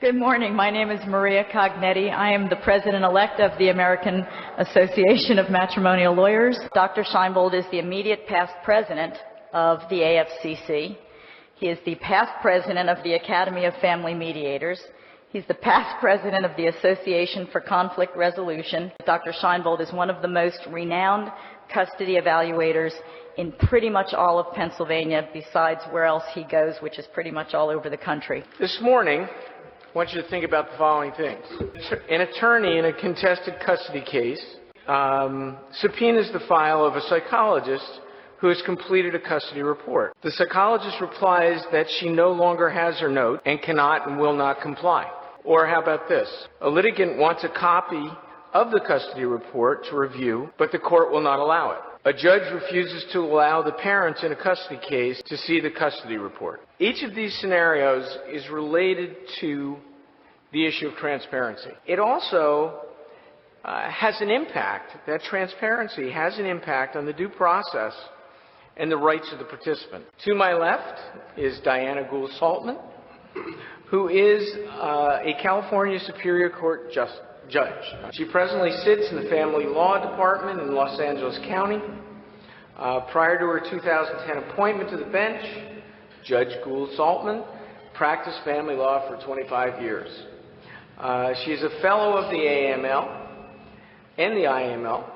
Good morning. My name is Maria Cognetti. I am the president-elect of the American Association of Matrimonial Lawyers. Dr. Scheinbold is the immediate past president of the AFCC. He is the past president of the Academy of Family Mediators. He's the past president of the Association for Conflict Resolution. Dr. Scheinbold is one of the most renowned custody evaluators in pretty much all of Pennsylvania, besides where else he goes, which is pretty much all over the country. This morning, I want you to think about the following things. An attorney in a contested custody case subpoenas the file of a psychologist who has completed a custody report. The psychologist replies that she no longer has her note and cannot and will not comply. Or how about this? A litigant wants a copy of the custody report to review, but the court will not allow it. A judge refuses to allow the parents in a custody case to see the custody report. Each of these scenarios is related to the issue of transparency. It also has an impact, that transparency has an impact on the due process and the rights of the participant. To my left is Diana Gould-Saltman, who is a California Superior Court judge. She presently sits in the Family Law Department in Los Angeles County. Prior to her 2010 appointment to the bench, Judge Gould-Saltman practiced family law for 25 years. She is a fellow of the AAML and the IML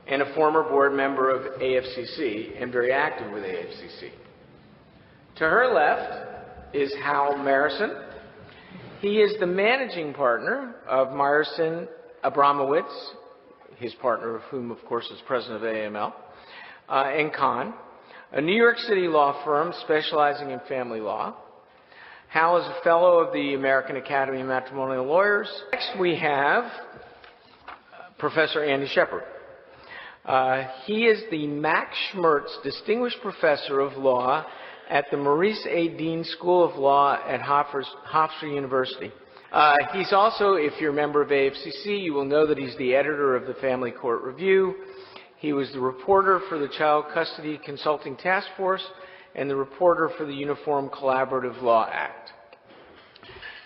and a former board member of AFCC and very active with AFCC. To her left is Hal Marison. He is the managing partner of Marison Abramowitz, his partner of whom, of course, is president of AAML, and Kahn, a New York City law firm specializing in family law. Hal is a fellow of the American Academy of Matrimonial Lawyers. Next we have Professor Andy Shepard. He is the Max Schmerz Distinguished Professor of Law at the Maurice A. Dean School of Law at Hofstra University. He's also, if you're a member of AFCC, you will know that he's the editor of the Family Court Review. He was the reporter for the Child Custody Consulting Task Force and the reporter for the Uniform Collaborative Law Act.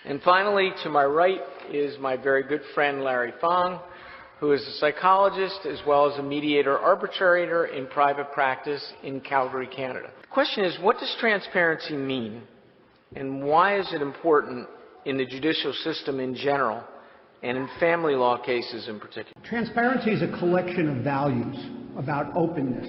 And finally, to my right is my very good friend Larry Fong, who is a psychologist as well as a mediator arbitrator in private practice in Calgary, Canada. The question is, what does transparency mean, and why is it important in the judicial system in general and in family law cases in particular? Transparency is a collection of values about openness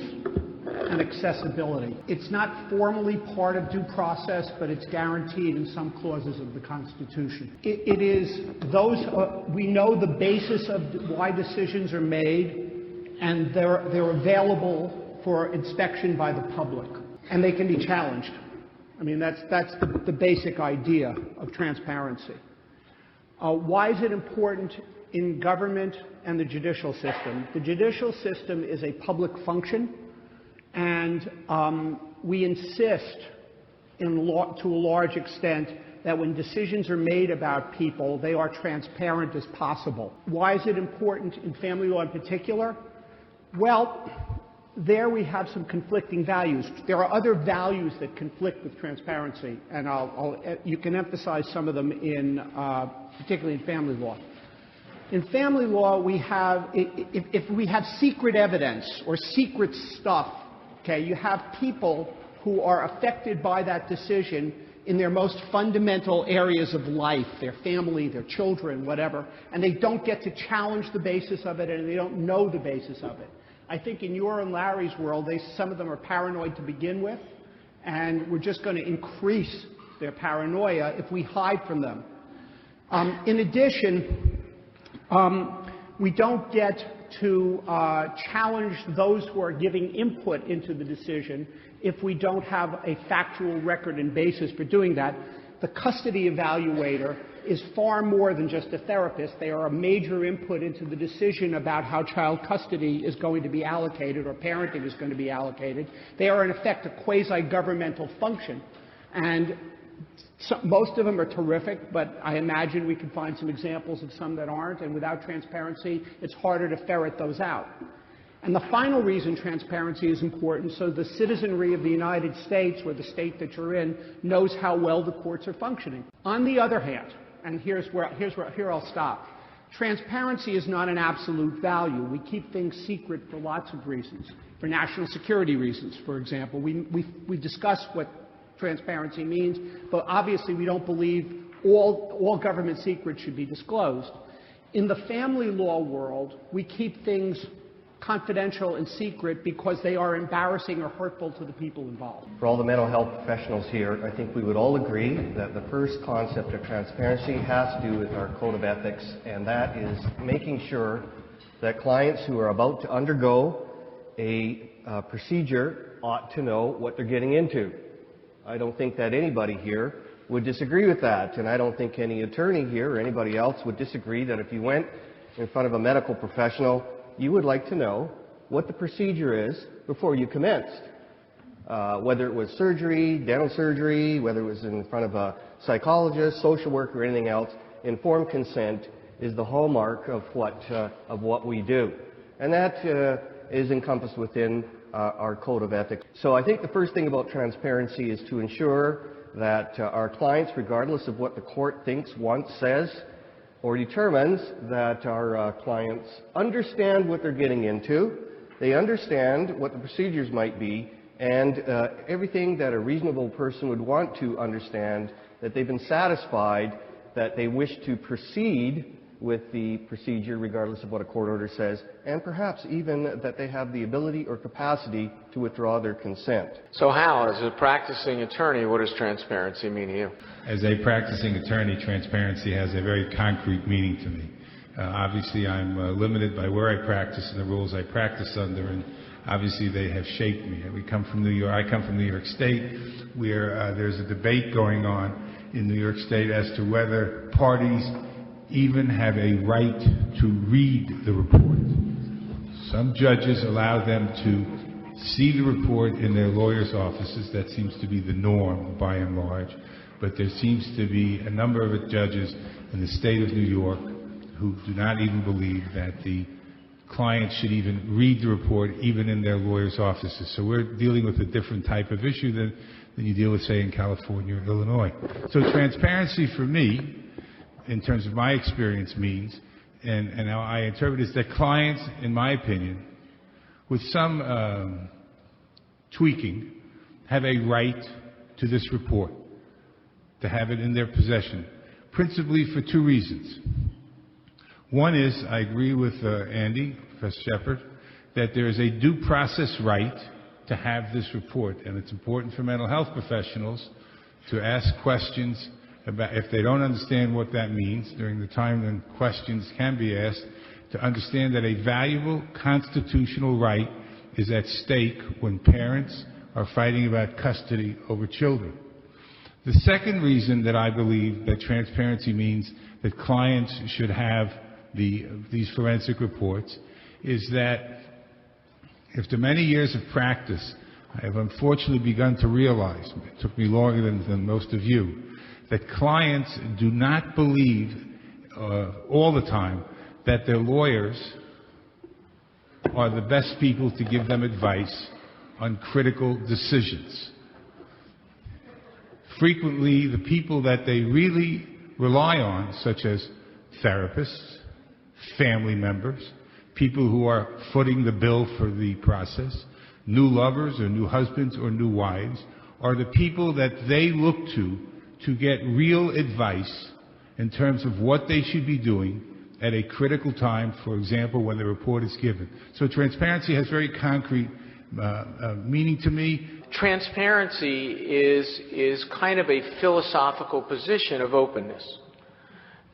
and accessibility. It's not formally part of due process, but it's guaranteed in some clauses of the Constitution. It is those, we know the basis of why decisions are made, and they're available for inspection by the public, and they can be challenged. I mean, that's the basic idea of transparency. Why is it important in government and the judicial system? The judicial system is a public function, and we insist to a large extent that when decisions are made about people, they are transparent as possible. Why is it important in family law in particular? Well, there we have some conflicting values. There are other values that conflict with transparency, and you can emphasize some of them particularly in family law. In family law, we have, if we have secret evidence or secret stuff, okay, you have people who are affected by that decision in their most fundamental areas of life, their family, their children, whatever, and they don't get to challenge the basis of it, and they don't know the basis of it. I think in your and Larry's world, some of them are paranoid to begin with, and we're just going to increase their paranoia if we hide from them. In addition, we don't get to challenge those who are giving input into the decision if we don't have a factual record and basis for doing that. The custody evaluator is far more than just a therapist. They are a major input into the decision about how child custody is going to be allocated or parenting is going to be allocated. They are, in effect, a quasi-governmental function. And most of them are terrific, but I imagine we can find some examples of some that aren't, and without transparency, it's harder to ferret those out. And the final reason transparency is important, so the citizenry of the United States, or the state that you're in, knows how well the courts are functioning. On the other hand, and here I'll stop. Transparency is not an absolute value. We keep things secret for lots of reasons. For national security reasons, for example. We discussed what transparency means, but obviously we don't believe all government secrets should be disclosed. In the family law world, we keep things confidential and secret because they are embarrassing or hurtful to the people involved. For all the mental health professionals here, I think we would all agree that the first concept of transparency has to do with our code of ethics, and that is making sure that clients who are about to undergo a procedure ought to know what they're getting into. I don't think that anybody here would disagree with that, and I don't think any attorney here or anybody else would disagree that if you went in front of a medical professional, you would like to know what the procedure is before you commenced. Whether it was surgery, dental surgery, whether it was in front of a psychologist, social worker, or anything else, informed consent is the hallmark of what we do. And that is encompassed within our code of ethics. So I think the first thing about transparency is to ensure that our clients, regardless of what the court thinks, wants, says, or determines, that our clients understand what they're getting into, they understand what the procedures might be, and everything that a reasonable person would want to understand, that they've been satisfied that they wish to proceed with the procedure regardless of what a court order says, and perhaps even that they have the ability or capacity to withdraw their consent. So Hal, as a practicing attorney, what does transparency mean to you? As a practicing attorney, transparency has a very concrete meaning to me. Obviously, I'm limited by where I practice and the rules I practice under, and obviously they have shaped me. We come from New York. I come from New York State, where there's a debate going on in New York State as to whether parties even have a right to read the report. Some judges allow them to see the report in their lawyers' offices. That seems to be the norm by and large. But there seems to be a number of judges in the state of New York who do not even believe that the client should even read the report, even in their lawyers' offices. So we're dealing with a different type of issue than you deal with, say, in California or Illinois. So transparency for me, in terms of my experience, means, and how I interpret it, is that clients, in my opinion, with some tweaking, have a right to this report, to have it in their possession, principally for two reasons. One is, I agree with Andy, Professor Shepard, that there is a due process right to have this report, and it's important for mental health professionals to ask questions about, if they don't understand what that means, during the time when questions can be asked, to understand that a valuable constitutional right is at stake when parents are fighting about custody over children. The second reason that I believe that transparency means that clients should have these forensic reports is that after many years of practice, I have unfortunately begun to realize, it took me longer than most of you, that clients do not believe all the time that their lawyers are the best people to give them advice on critical decisions. Frequently, the people that they really rely on, such as therapists, family members, people who are footing the bill for the process, new lovers or new husbands or new wives, are the people that they look to get real advice in terms of what they should be doing at a critical time, for example, when the report is given. So transparency has very concrete meaning to me. Transparency is kind of a philosophical position of openness.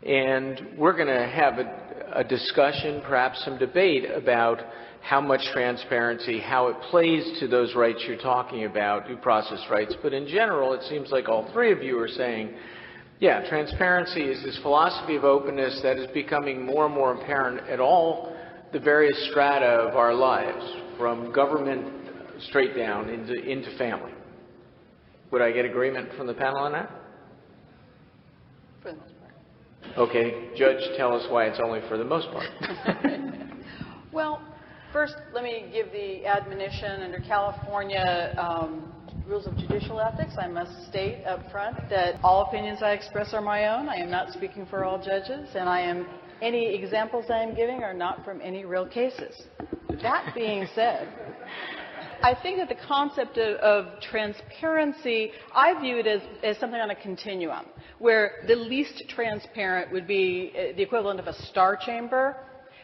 And we're going to have a discussion, perhaps some debate about how much transparency, how it plays to those rights you're talking about, due process rights. But in general, it seems like all three of you are saying, yeah, transparency is this philosophy of openness that is becoming more and more apparent at all the various strata of our lives, from government straight down into family. Would I get agreement from the panel on that? For the most part. Okay, Judge, tell us why it's only for the most part. Well, first, let me give the admonition under California rules of judicial ethics, I must state up front that all opinions I express are my own. I am not speaking for all judges, and any examples I am giving are not from any real cases. That being said, I think that the concept of transparency, I view it as something on a continuum, where the least transparent would be the equivalent of a star chamber,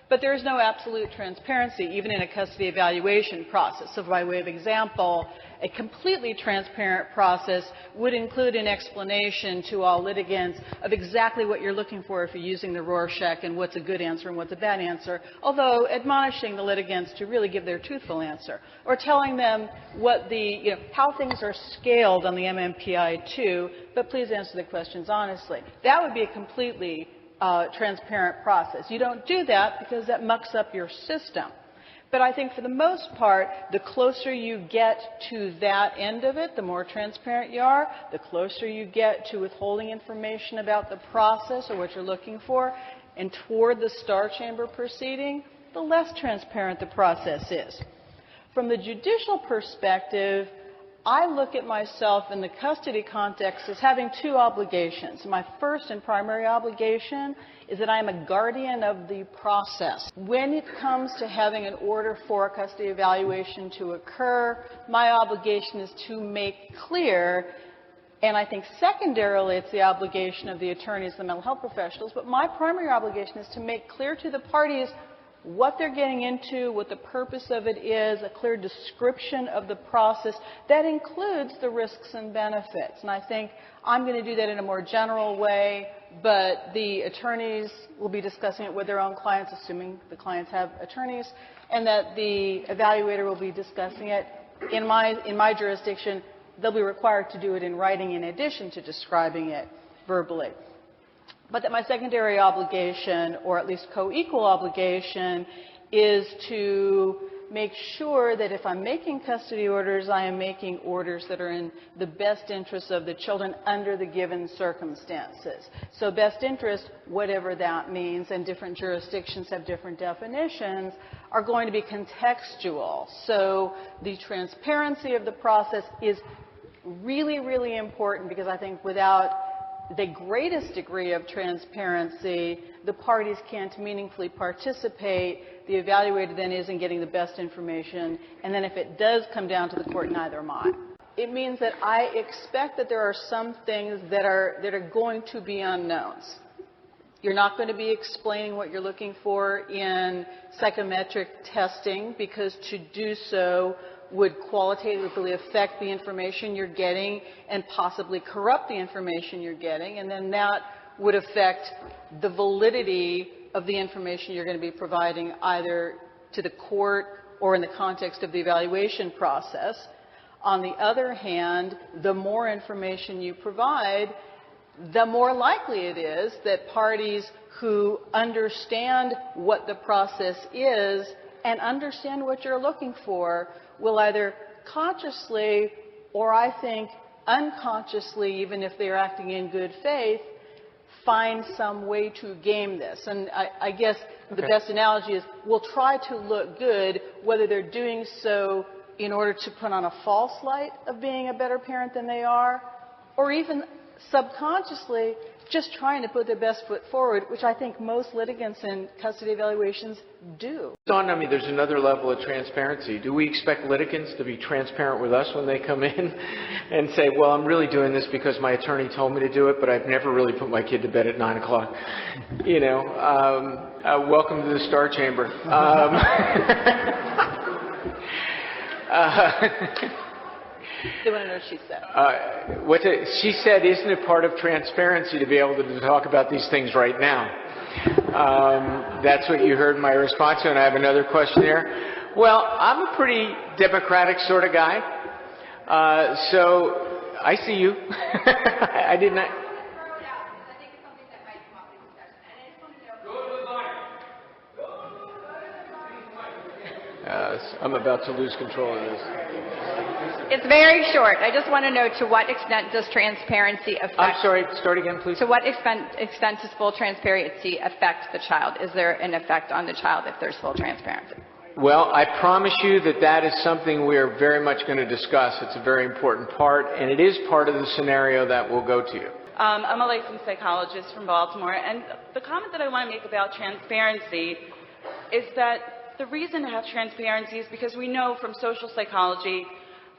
but there is no absolute transparency, even in a custody evaluation process. So by way of example, a completely transparent process would include an explanation to all litigants of exactly what you're looking for if you're using the Rorschach and what's a good answer and what's a bad answer, although admonishing the litigants to really give their truthful answer, or telling them what how things are scaled on the MMPI-2, but please answer the questions honestly. That would be a completely transparent process. You don't do that because that mucks up your system. But I think for the most part, the closer you get to that end of it, the more transparent you are, the closer you get to withholding information about the process or what you're looking for, and toward the star chamber proceeding, the less transparent the process is. From the judicial perspective, I look at myself in the custody context as having two obligations. My first and primary obligation is that I am a guardian of the process. When it comes to having an order for a custody evaluation to occur, my obligation is to make clear, and I think secondarily it's the obligation of the attorneys, the mental health professionals, but my primary obligation is to make clear to the parties what they're getting into, what the purpose of it is, a clear description of the process that includes the risks and benefits. And I think I'm going to do that in a more general way, but the attorneys will be discussing it with their own clients, assuming the clients have attorneys, and that the evaluator will be discussing it. In my jurisdiction, they'll be required to do it in writing in addition to describing it verbally. But that my secondary obligation, or at least co-equal obligation, is to make sure that if I'm making custody orders, I am making orders that are in the best interest of the children under the given circumstances. So best interest, whatever that means, and different jurisdictions have different definitions, are going to be contextual. So the transparency of the process is really, really important, because I think without the greatest degree of transparency, the parties can't meaningfully participate. The evaluator then isn't getting the best information, and then if it does come down to the court, neither am I. It means that I expect that there are some things that are going to be unknowns. You're not going to be explaining what you're looking for in psychometric testing, because to do so would qualitatively affect the information you're getting and possibly corrupt the information you're getting, and then that would affect the validity of the information you're going to be providing either to the court or in the context of the evaluation process. On the other hand, the more information you provide, the more likely it is that parties who understand what the process is and understand what you're looking for will either consciously or, I think, unconsciously, even if they're acting in good faith, find some way to game this. And I guess the best analogy is we'll try to look good, whether they're doing so in order to put on a false light of being a better parent than they are, or even subconsciously just trying to put their best foot forward, which I think most litigants in custody evaluations do. Dawn on me, there's another level of transparency. Do we expect litigants to be transparent with us when they come in and say, well, I'm really doing this because my attorney told me to do it, but I've never really put my kid to bed at 9 o'clock? You know, welcome to the Star Chamber. They want to know what she said. She said, isn't it part of transparency to be able to talk about these things right now? That's what you heard my response to, and I have another question here. Well, I'm a pretty democratic sort of guy, so I see you. I did not. I'm about to lose control of this. It's very short. I just want to know, to what extent does transparency affect... I'm sorry, start again, please. To what extent does full transparency affect the child? Is there an effect on the child if there's full transparency? Well, I promise you that that is something we are very much going to discuss. It's a very important part, and it is part of the scenario that we'll go to. I'm a licensed psychologist from Baltimore, and the comment that I want to make about transparency is that the reason to have transparency is because we know from social psychology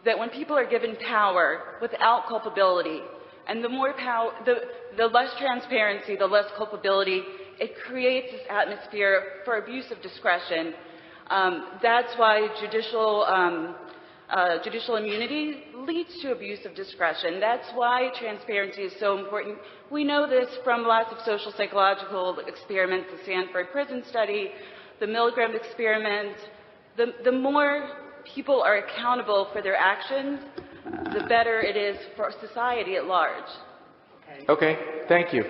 that when people are given power without culpability, and the more power, the less transparency, the less culpability, it creates this atmosphere for abuse of discretion. That's why judicial immunity leads to abuse of discretion. That's why transparency is so important. We know this from lots of social psychological experiments, the Stanford prison study, the Milgram experiment. The more people are accountable for their actions, the better it is for society at large. Okay, thank you.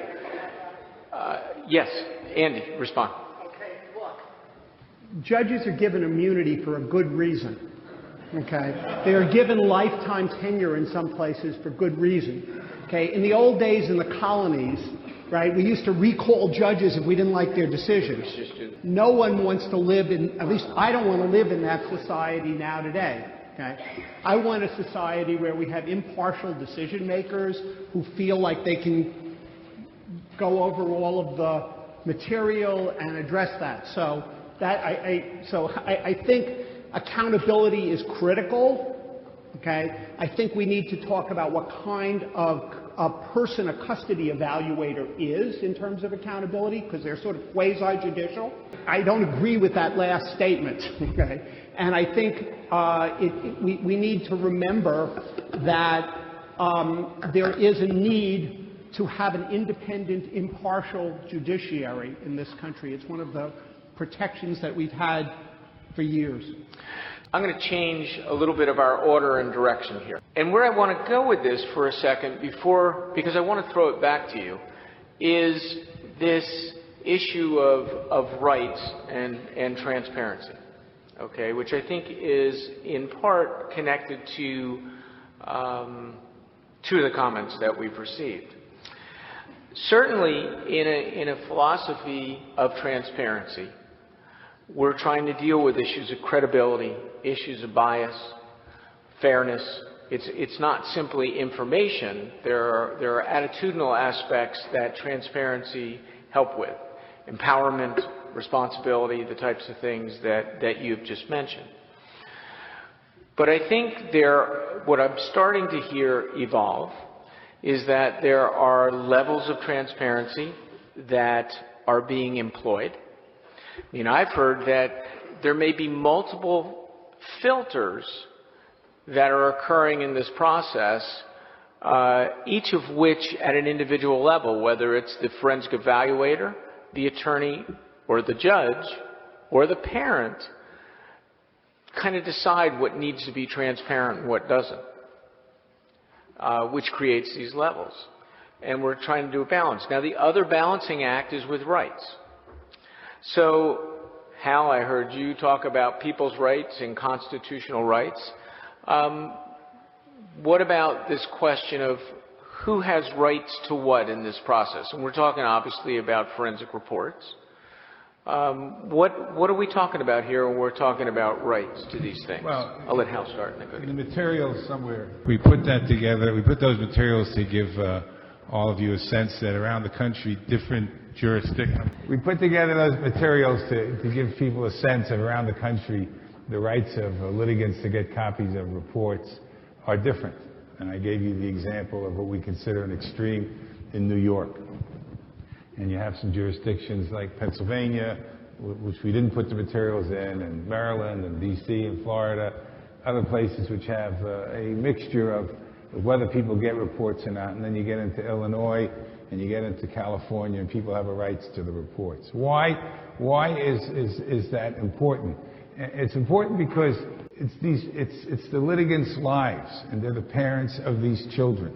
Yes, Andy, respond. Okay, look, judges are given immunity for a good reason. Okay, they are given lifetime tenure in some places for good reason. Okay, in the old days in the colonies, right, we used to recall judges if we didn't like their decisions. No one wants to live in, at least I don't want to live in that society now today. Okay, I want a society where we have impartial decision makers who feel like they can go over all of the material and address that. So that I think accountability is critical. Okay, I think we need to talk about what kind of a person a custody evaluator is in terms of accountability, because they're sort of quasi-judicial. I don't agree with that last statement. Okay, and I think we need to remember that there is a need to have an independent, impartial judiciary in this country. It's one of the protections that we've had for years. I'm going to change a little bit of our order and direction here. And where I want to go with this for a second because I want to throw it back to you, is this issue of rights and transparency, okay, which I think is in part connected to two of the comments that we've received. Certainly, in a philosophy of transparency, we're trying to deal with issues of credibility, issues of bias, fairness. It's not simply information. There are attitudinal aspects that transparency help with. Empowerment, responsibility, the types of things that you've just mentioned. But I think what I'm starting to hear evolve is that there are levels of transparency that are being employed. I mean, I've heard that there may be multiple filters that are occurring in this process, each of which at an individual level, whether it's the forensic evaluator, the attorney, or the judge, or the parent, kind of decide what needs to be transparent and what doesn't, which creates these levels. And we're trying to do a balance. Now, the other balancing act is with rights. So, Hal, I heard you talk about people's rights and constitutional rights. What about this question of who has rights to what in this process? And we're talking obviously about forensic reports. What are we talking about here when we're talking about rights to these things? Well, I'll let Hal start. In the materials somewhere, we put that together. We put those materials to give all of you a sense that around the country, different jurisdictions. We put together those materials to give people a sense of around the country the rights of litigants to get copies of reports are different. And I gave you the example of what we consider an extreme in New York. And you have some jurisdictions like Pennsylvania, which we didn't put the materials in, and Maryland and D.C. and Florida, other places which have a mixture of whether people get reports or not. And then you get into Illinois and you get into California, and people have a rights to the reports. Why is that important? It's important because it's the litigants' lives, and they're the parents of these children.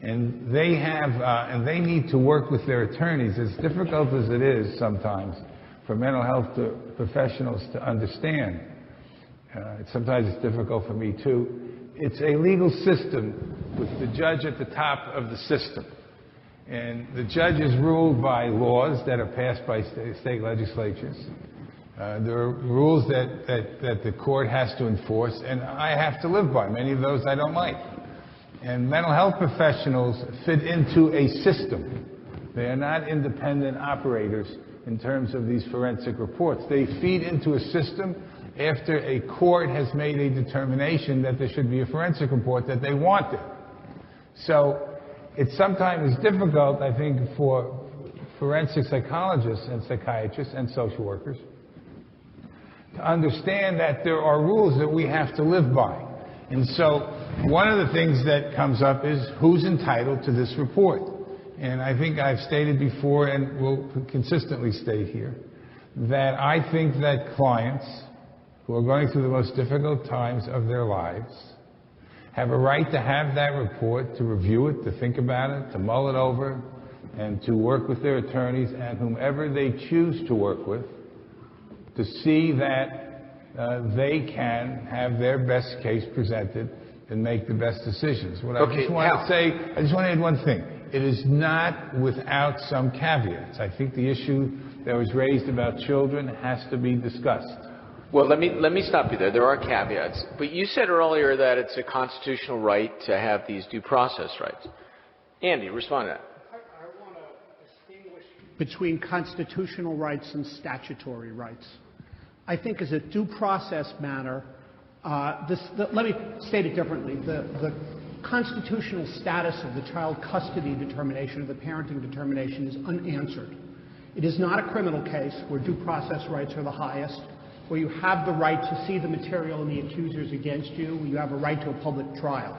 And they have, and they need to work with their attorneys, as difficult as it is sometimes for mental health professionals to understand. Sometimes it's difficult for me too. It's a legal system with the judge at the top of the system. And the judge is ruled by laws that are passed by state legislatures. There are rules that the court has to enforce, and I have to live by. Many of those I don't like. And mental health professionals fit into a system. They are not independent operators in terms of these forensic reports. They feed into a system after a court has made a determination that there should be a forensic report that they wanted. So it sometimes is difficult, I think, for forensic psychologists and psychiatrists and social workers to understand that there are rules that we have to live by. And so one of the things that comes up is who's entitled to this report. And I think I've stated before and will consistently state here that I think that clients who are going through the most difficult times of their lives have a right to have that report, to review it, to think about it, to mull it over, and to work with their attorneys and whomever they choose to work with to see that they can have their best case presented and make the best decisions. What I just want to say, I just want to add one thing. It is not without some caveats. I think the issue that was raised about children has to be discussed. Well, let me stop you there. There are caveats. But you said earlier that it's a constitutional right to have these due process rights. Andy, respond to that. I want to distinguish between constitutional rights and statutory rights. I think as a due process matter, let me state it differently. The constitutional status of the child custody determination, of the parenting determination, is unanswered. It is not a criminal case where due process rights are the highest, where you have the right to see the material and the accusers against you, where you have a right to a public trial.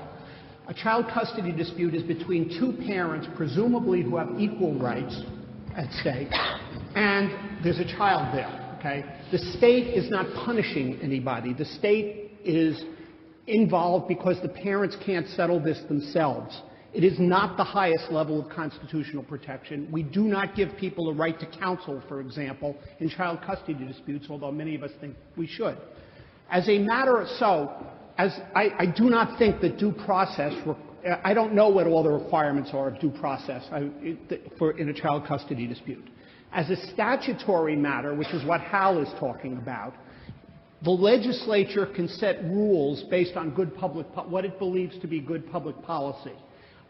A child custody dispute is between two parents, presumably who have equal rights at stake, and there's a child there. Okay? The state is not punishing anybody. The state is involved because the parents can't settle this themselves. It is not the highest level of constitutional protection. We do not give people a right to counsel, for example, in child custody disputes, although many of us think we should. As a matter of I do not think that due process, I don't know what all the requirements are of due process in a child custody dispute. As a statutory matter, which is what Hal is talking about, the legislature can set rules based on what it believes to be good public policy.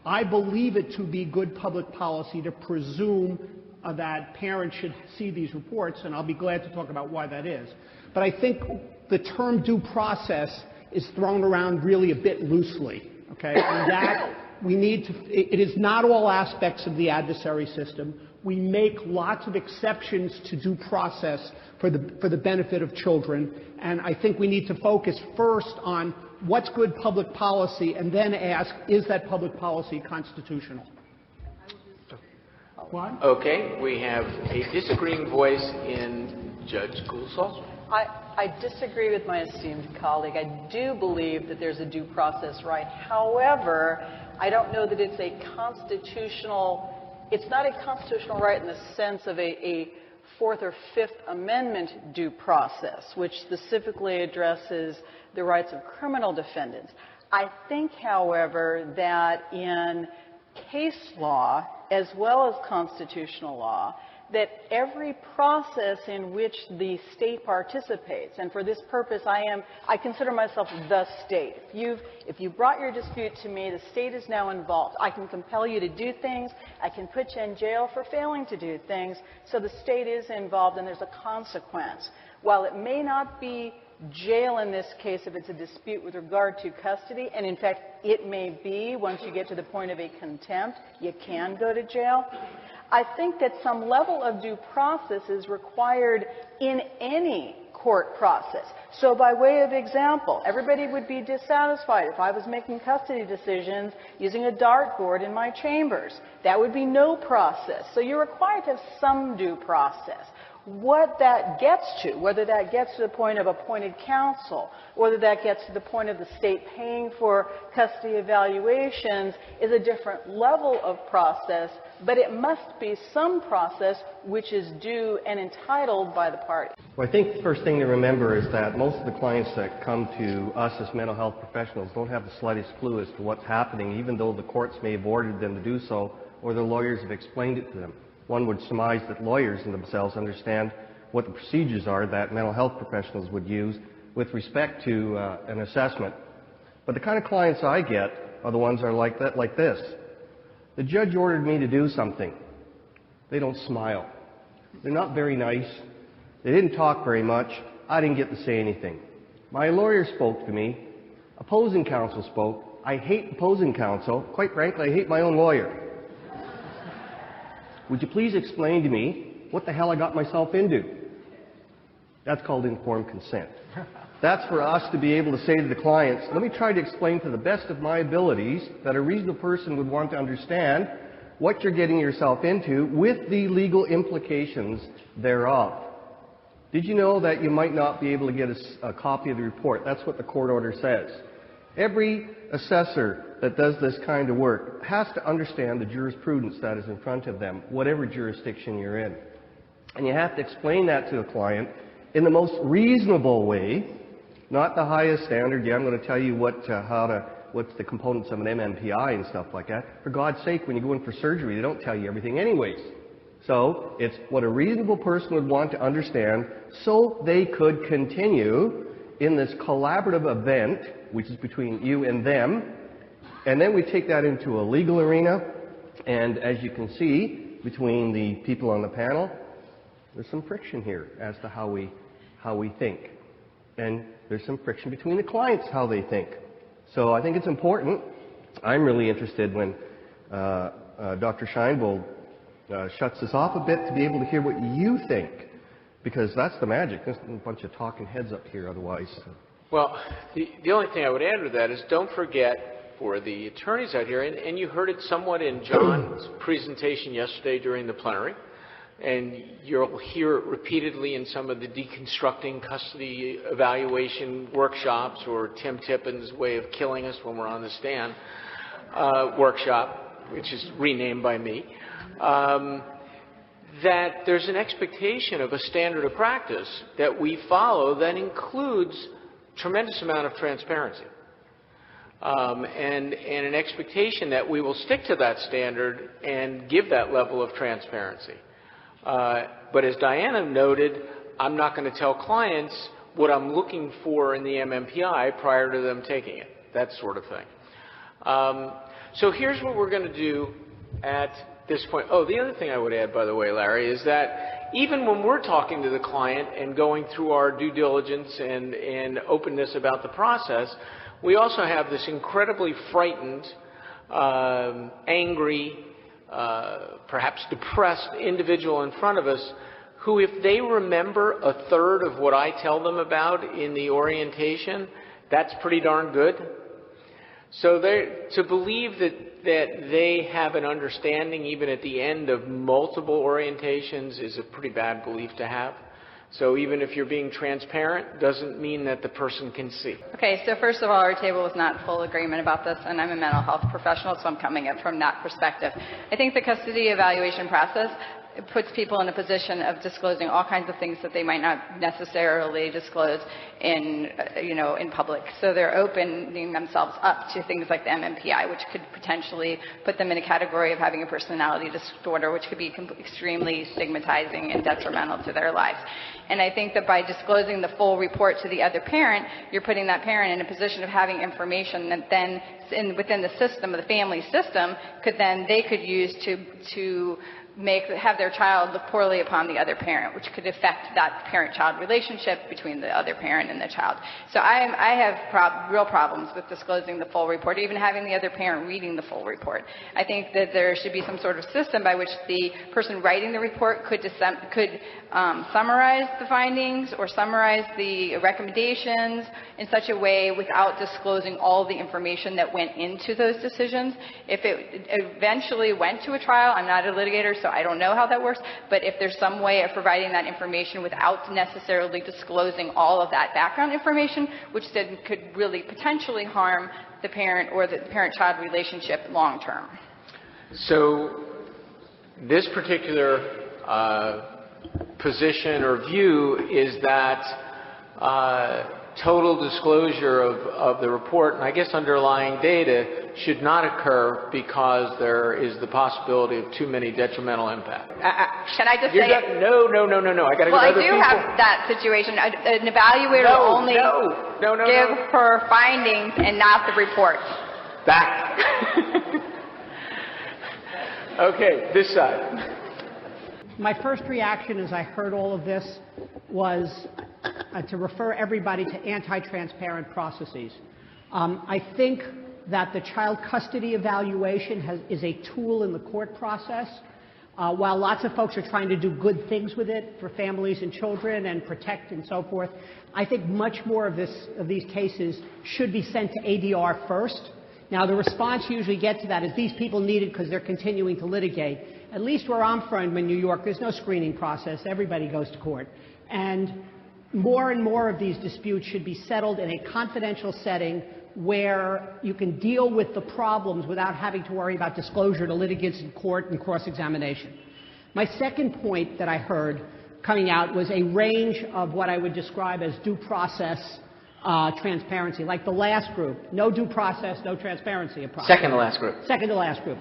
I believe it to be good public policy to presume that parents should see these reports, and I'll be glad to talk about why that is. But I think the term due process is thrown around really a bit loosely, okay? And that it is not all aspects of the adversary system. We make lots of exceptions to due process for the benefit of children, and I think we need to focus first on what's good public policy and then ask, is that public policy constitutional? What? Okay, we have a disagreeing voice in Judge Gould-Salter. I disagree with my esteemed colleague. I do believe that there's a due process right. However, I don't know that it's not a constitutional right in the sense of a Fourth or Fifth Amendment due process, which specifically addresses the rights of criminal defendants. I think, however, that in case law, as well as constitutional law, that every process in which the state participates, and for this purpose I consider myself the state. If you brought your dispute to me, the state is now involved. I can compel you to do things. I can put you in jail for failing to do things. So the state is involved and there's a consequence. While it may not be jail in this case if it's a dispute with regard to custody, and in fact it may be once you get to the point of a contempt, you can go to jail. I think that some level of due process is required in any court process. So by way of example, everybody would be dissatisfied if I was making custody decisions using a dartboard in my chambers. That would be no process. So you're required to have some due process. What that gets to, whether that gets to the point of appointed counsel, whether that gets to the point of the state paying for custody evaluations, is a different level of process, but it must be some process which is due and entitled by the party. Well, I think the first thing to remember is that most of the clients that come to us as mental health professionals don't have the slightest clue as to what's happening, even though the courts may have ordered them to do so or their lawyers have explained it to them. One would surmise that lawyers in themselves understand what the procedures are that mental health professionals would use with respect to an assessment. But the kind of clients I get are the ones that are like this. The judge ordered me to do something. They don't smile. They're not very nice. They didn't talk very much. I didn't get to say anything. My lawyer spoke to me. Opposing counsel spoke. I hate opposing counsel. Quite frankly, I hate my own lawyer. Would you please explain to me what the hell I got myself into? That's called informed consent. That's for us to be able to say to the clients, let me try to explain to the best of my abilities that a reasonable person would want to understand what you're getting yourself into with the legal implications thereof. Did you know that you might not be able to get a copy of the report? That's what the court order says. Every assessor that does this kind of work has to understand the jurisprudence that is in front of them, whatever jurisdiction you're in. And you have to explain that to a client in the most reasonable way, not the highest standard. Yeah, I'm going to tell you what's the components of an MMPI and stuff like that. For God's sake, when you go in for surgery, they don't tell you everything anyways. So it's what a reasonable person would want to understand so they could continue in this collaborative event, which is between you and them. And then we take that into a legal arena. And as you can see, between the people on the panel, there's some friction here as to how we think. And there's some friction between the clients, how they think. So I think it's important. I'm really interested when Dr. Scheinbold shuts us off a bit to be able to hear what you think, because that's the magic. There's a bunch of talking heads up here otherwise. Well, the only thing I would add to that is don't forget, for the attorneys out here, and you heard it somewhat in John's presentation yesterday during the plenary, and you'll hear it repeatedly in some of the deconstructing custody evaluation workshops, or Tim Tippin's way of killing us when we're on the stand workshop, which is renamed by me, that there's an expectation of a standard of practice that we follow that includes tremendous amount of transparency. And an expectation that we will stick to that standard and give that level of transparency. But as Diana noted, I'm not going to tell clients what I'm looking for in the MMPI prior to them taking it, that sort of thing. So here's what we're going to do at this point. Oh, the other thing I would add, by the way, Larry, is that even when we're talking to the client and going through our due diligence and openness about the process, we also have this incredibly frightened, angry, perhaps depressed individual in front of us who, if they remember a third of what I tell them about in the orientation, that's pretty darn good. So to believe that they have an understanding even at the end of multiple orientations is a pretty bad belief to have. So even if you're being transparent, doesn't mean that the person can see. Okay, so first of all, our table was not in full agreement about this, and I'm a mental health professional, so I'm coming at from that perspective. I think the custody evaluation process puts people in a position of disclosing all kinds of things that they might not necessarily disclose in public. So they're opening themselves up to things like the MMPI, which could potentially put them in a category of having a personality disorder, which could be extremely stigmatizing and detrimental to their lives. And I think that by disclosing the full report to the other parent, you're putting that parent in a position of having information that then within the system, of the family system, they could use to have their child look poorly upon the other parent, which could affect that parent-child relationship between the other parent and the child. So I have real problems with disclosing the full report, even having the other parent reading the full report. I think that there should be some sort of system by which the person writing the report could summarize the findings or summarize the recommendations in such a way without disclosing all the information that went into those decisions. If it eventually went to a trial, I'm not a litigator, so I don't know how that works, but if there's some way of providing that information without necessarily disclosing all of that background information, which then could really potentially harm the parent or the parent-child relationship long term. So this particular position or view is that total disclosure of the report, and I guess underlying data should not occur because there is the possibility of too many detrimental impacts. Can I just say? No. I got to go to other people. Well, I do have that situation. An evaluator will only give her findings and not the reports. Back. Okay, this side. My first reaction as I heard all of this was to refer everybody to anti-transparent processes. I think that the child custody evaluation is a tool in the court process. While lots of folks are trying to do good things with it for families and children and protect and so forth, I think much more of these cases should be sent to ADR first. Now, the response you usually get to that is these people need it because they're continuing to litigate. At least where I'm from in New York, there's no screening process. Everybody goes to court. And more of these disputes should be settled in a confidential setting where you can deal with the problems without having to worry about disclosure to litigants in court and cross-examination. My second point that I heard coming out was a range of what I would describe as due process transparency, like the last group. No due process, no transparency. Second to last group. Second to last group.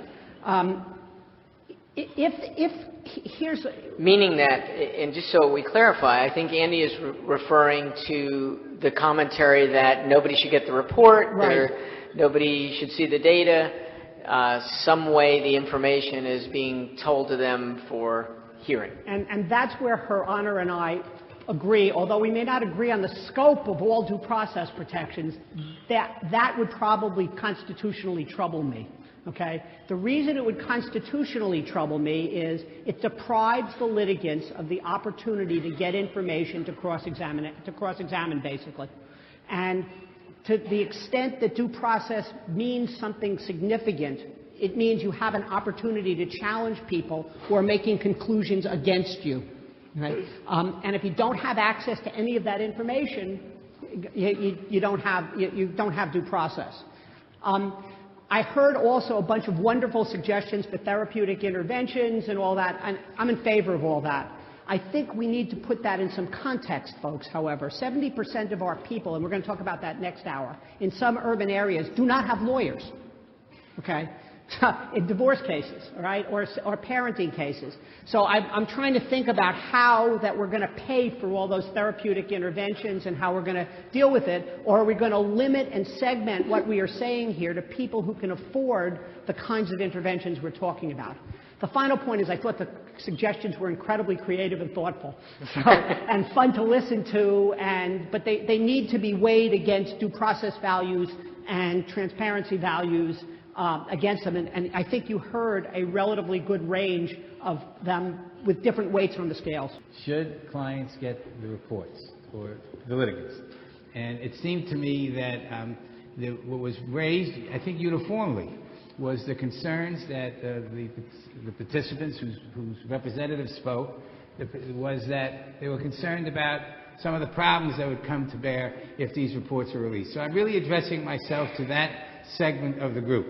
Here's... Meaning that, and just so we clarify, I think Andy is referring to the commentary that nobody should get the report, right. Nobody should see the data, some way the information is being told to them for hearing. And that's where Her Honor and I agree, although we may not agree on the scope of all due process protections, that would probably constitutionally trouble me. Okay? The reason it would constitutionally trouble me is it deprives the litigants of the opportunity to get information to cross-examine basically. And to the extent that due process means something significant, it means you have an opportunity to challenge people who are making conclusions against you. Right? And if you don't have access to any of that information, you don't have due process. I heard also a bunch of wonderful suggestions for therapeutic interventions and all that, and I'm in favor of all that. I think we need to put that in some context, folks, however. 70% of our people, and we're going to talk about that next hour, in some urban areas do not have lawyers, okay, in divorce cases, all right, or parenting cases. So I'm trying to think about how that we're going to pay for all those therapeutic interventions and how we're going to deal with it, or are we going to limit and segment what we are saying here to people who can afford the kinds of interventions we're talking about. The final point is I thought the suggestions were incredibly creative and thoughtful and fun to listen to, but they need to be weighed against due process values and transparency values against them. And I think you heard a relatively good range of them with different weights on the scales. Should clients get the reports, or the litigants? And it seemed to me that what was raised, I think uniformly, was the concerns that the participants whose representatives spoke, was that they were concerned about some of the problems that would come to bear if these reports were released. So I'm really addressing myself to that segment of the group.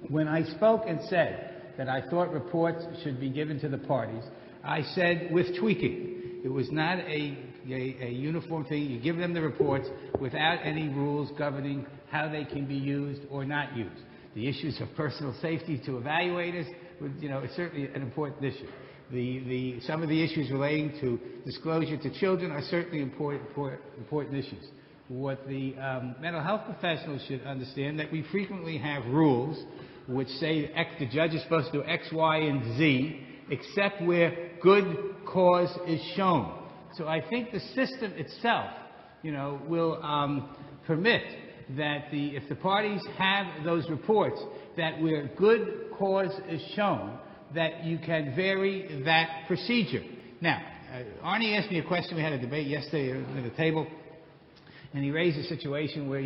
When I spoke and said that I thought reports should be given to the parties, I said with tweaking. It was not a uniform thing. You give them the reports without any rules governing how they can be used or not used. The issues of personal safety to evaluators, it's certainly an important issue. Some of the issues relating to disclosure to children are certainly important issues. What the mental health professionals should understand that we frequently have rules which say the judge is supposed to do X, Y, and Z, except where good cause is shown. So I think the system itself, will permit that if the parties have those reports, that where good cause is shown, that you can vary that procedure. Now, Arnie asked me a question. We had a debate yesterday at the table, and he raised a situation where,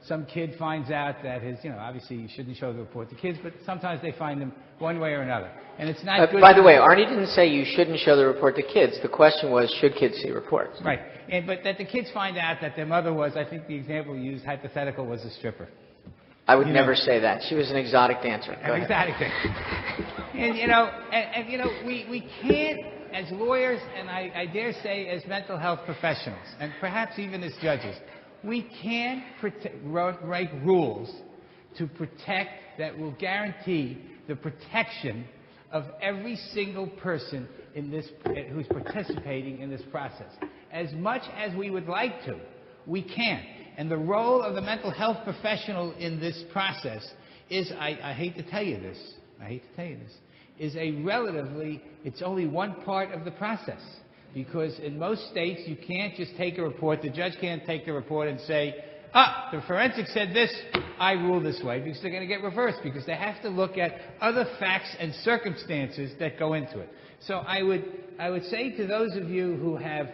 some kid finds out that obviously you shouldn't show the report to kids, but sometimes they find them one way or another. And it's not good. By the way, Arnie didn't say you shouldn't show the report to kids. The question was, should kids see reports? Right. But that the kids find out that their mother was, I think the example we used, hypothetical, was a stripper. I would never say that. She was an exotic dancer. An exotic dancer. And we can't, as lawyers, and I dare say as mental health professionals, and perhaps even as judges, We can't write rules to protect that will guarantee the protection of every single person in this, who's participating in this process. As much as we would like to, we can't. And the role of the mental health professional in this process is, I hate to tell you this, is a relatively, it's only one part of the process. Because in most states, you can't just take a report, the judge can't take the report and say, the forensic said this, I rule this way, because they're going to get reversed, because they have to look at other facts and circumstances that go into it. So I would say to those of you who have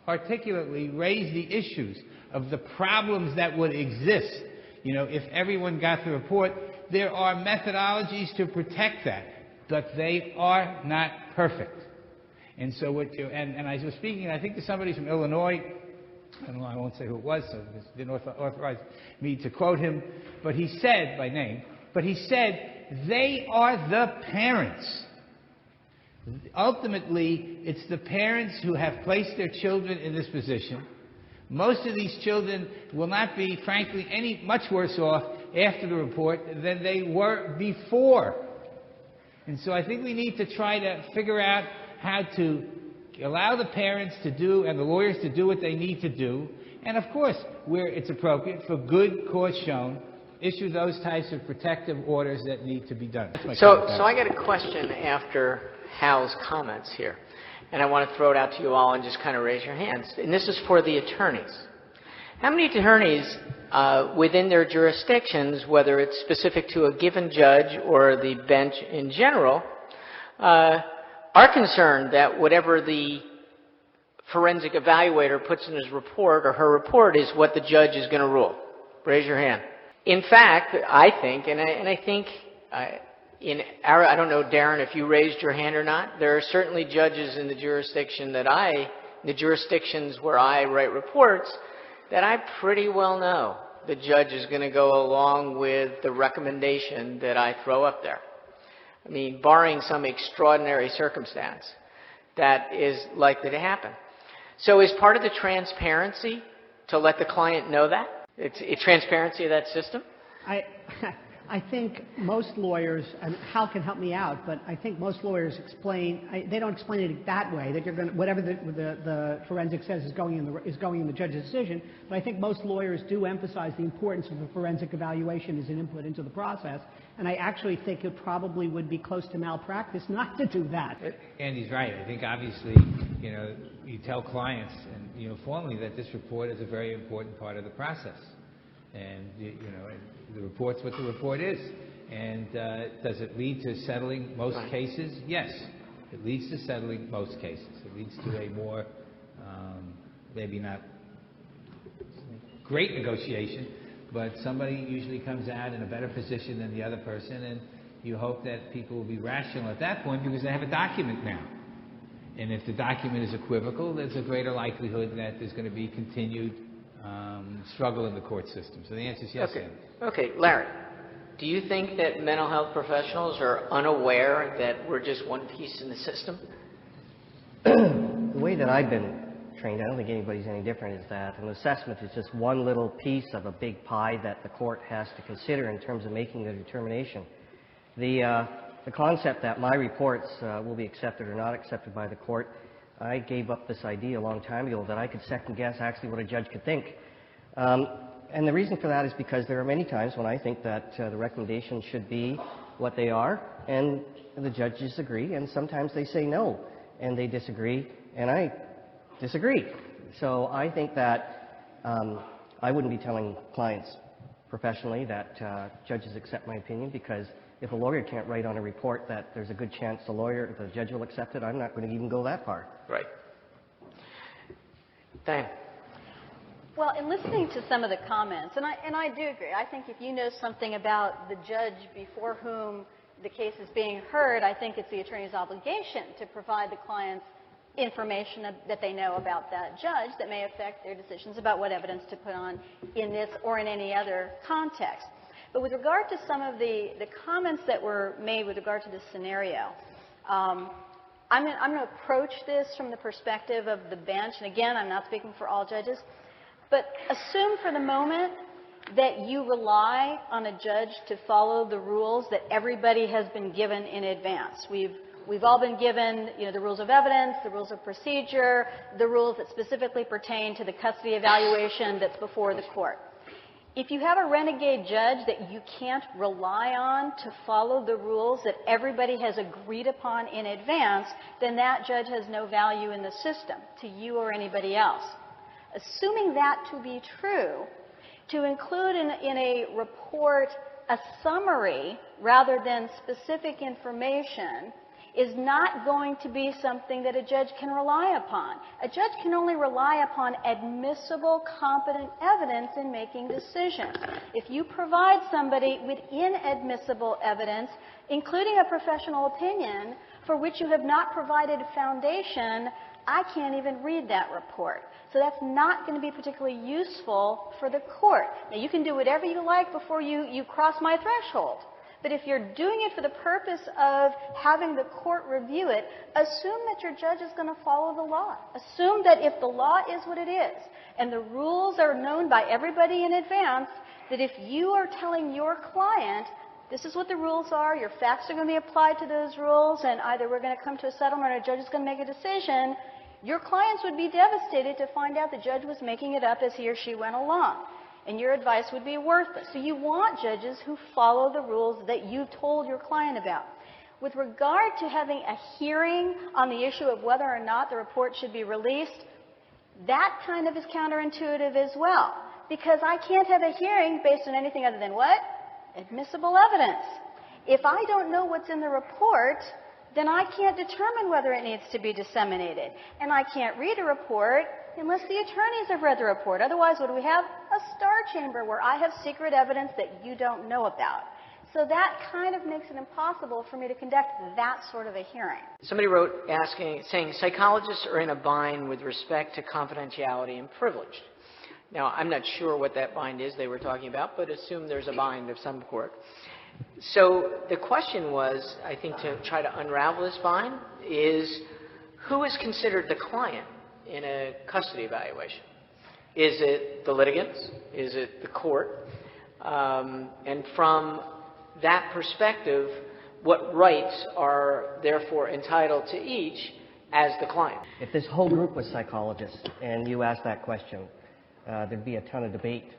articulately raised the issues of the problems that would exist, you know, if everyone got the report, there are methodologies to protect that, but they are not perfect. And so what you, and I was speaking, I think to somebody from Illinois, I don't know, I won't say who it was, so it didn't authorize me to quote him, but he said, by name, but he said, they are the parents. Ultimately, it's the parents who have placed their children in this position. Most of these children will not be, frankly, any much worse off after the report than they were before. And so I think we need to try to figure out how to allow the parents to do and the lawyers to do what they need to do. And of course, where it's appropriate, for good cause shown, issue those types of protective orders that need to be done. So I got a question after Hal's comments here. And I want to throw it out to you all and just kind of raise your hands. And this is for the attorneys. How many attorneys within their jurisdictions, whether it's specific to a given judge or the bench in general, are concerned that whatever the forensic evaluator puts in his report or her report is what the judge is going to rule? Raise your hand. In fact, I think, I don't know, Darren, if you raised your hand or not, there are certainly judges in the jurisdiction the jurisdictions where I write reports, that I pretty well know the judge is going to go along with the recommendation that I throw up there. I mean, barring some extraordinary circumstance that is likely to happen. So is part of the transparency to let the client know that? It's transparency of that system? I think most lawyers, and Hal can help me out, but I think most lawyers they don't explain it that way, that you're going to, whatever the forensic says is going in the judge's decision. But I think most lawyers do emphasize the importance of the forensic evaluation as an input into the process. And I actually think it probably would be close to malpractice not to do that. Andy's right. I think obviously, you know, you tell clients and uniformly that this report is a very important part of the process. And, you know, the report's what the report is. And does it lead to settling most cases? Yes. It leads to settling most cases. It leads to a more, maybe not great negotiation, but somebody usually comes out in a better position than the other person, and you hope that people will be rational at that point because they have a document now. And if the document is equivocal, there's a greater likelihood that there's going to be continued struggle in the court system. So the answer is yes. Okay, Larry, do you think that mental health professionals are unaware that we're just one piece in the system? The way that I've been trained, I don't think anybody's any different, is that an assessment is just one little piece of a big pie that the court has to consider in terms of making the determination. The concept that my reports will be accepted or not accepted by the court, I gave up this idea a long time ago that I could second guess actually what a judge could think. And the reason for that is because there are many times when I think that the recommendations should be what they are, and the judges agree, and sometimes they say no, and they disagree, and I disagree. So I think that I wouldn't be telling clients professionally that judges accept my opinion, because if a lawyer can't write on a report that there's a good chance the judge will accept it, I'm not going to even go that far. Right. Diane. Well, in listening to some of the comments, and I do agree, I think if you know something about the judge before whom the case is being heard, I think it's the attorney's obligation to provide the clients information that they know about that judge that may affect their decisions about what evidence to put on in this or in any other context. But with regard to some of the comments that were made with regard to this scenario, I'm going to approach this from the perspective of the bench. And again, I'm not speaking for all judges. But assume for the moment that you rely on a judge to follow the rules that everybody has been given in advance. We've all been given, the rules of evidence, the rules of procedure, the rules that specifically pertain to the custody evaluation that's before the court. If you have a renegade judge that you can't rely on to follow the rules that everybody has agreed upon in advance, then that judge has no value in the system to you or anybody else. Assuming that to be true, to include in a report a summary rather than specific information is not going to be something that a judge can rely upon. A judge can only rely upon admissible, competent evidence in making decisions. If you provide somebody with inadmissible evidence, including a professional opinion, for which you have not provided foundation, I can't even read that report. So that's not going to be particularly useful for the court. Now, you can do whatever you like before you cross my threshold. But if you're doing it for the purpose of having the court review it, assume that your judge is going to follow the law. Assume that if the law is what it is, and the rules are known by everybody in advance, that if you are telling your client, this is what the rules are, your facts are going to be applied to those rules, and either we're going to come to a settlement or a judge is going to make a decision, your clients would be devastated to find out the judge was making it up as he or she went along. And your advice would be worthless. So you want judges who follow the rules that you told your client about. With regard to having a hearing on the issue of whether or not the report should be released, that kind of is counterintuitive as well. Because I can't have a hearing based on anything other than what? Admissible evidence. If I don't know what's in the report, then I can't determine whether it needs to be disseminated. And I can't read a report unless the attorneys have read the report. Otherwise, what do we have? A star chamber where I have secret evidence that you don't know about. So that kind of makes it impossible for me to conduct that sort of a hearing. Somebody wrote saying psychologists are in a bind with respect to confidentiality and privilege. Now, I'm not sure what that bind is they were talking about, but assume there's a bind of some sort. So the question was, I think, to try to unravel this bind is, who is considered the client in a custody evaluation? Is it the litigants? Is it the court? And from that perspective, what rights are therefore entitled to each as the client? If this whole group was psychologists and you asked that question, there'd be a ton of debate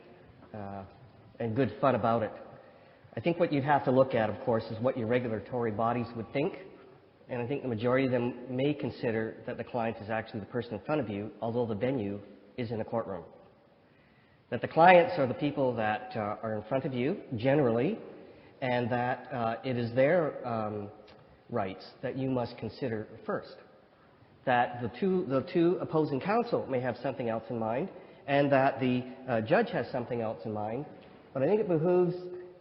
and good fun about it. I think what you'd have to look at, of course, is what your regulatory bodies would think. And I think the majority of them may consider that the client is actually the person in front of you, although the venue is in a courtroom. That the clients are the people that are in front of you, generally, and that it is their rights that you must consider first. That the two opposing counsel may have something else in mind, and that the judge has something else in mind. But I think it behooves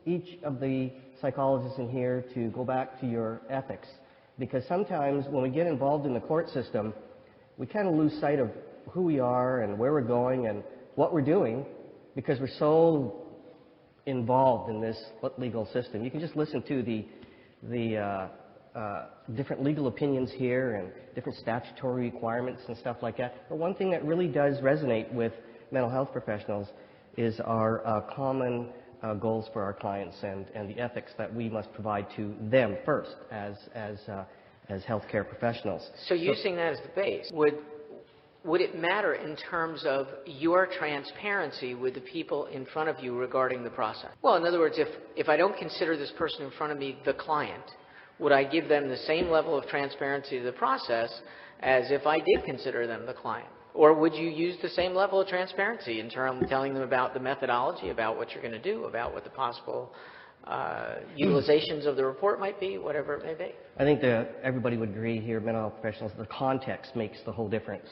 each of the psychologists in here to go back to your ethics. Because sometimes when we get involved in the court system, we kind of lose sight of who we are and where we're going and what we're doing because we're so involved in this legal system. You can just listen to the different legal opinions here and different statutory requirements and stuff like that. But one thing that really does resonate with mental health professionals is our common goals for our clients and the ethics that we must provide to them first as healthcare professionals. So using that as the base, would it matter in terms of your transparency with the people in front of you regarding the process? Well, in other words, if I don't consider this person in front of me the client, would I give them the same level of transparency to the process as if I did consider them the client? Or would you use the same level of transparency in terms of telling them about the methodology, about what you're going to do, about what the possible utilizations of the report might be, whatever it may be? I think that everybody would agree here, mental health professionals, the context makes the whole difference.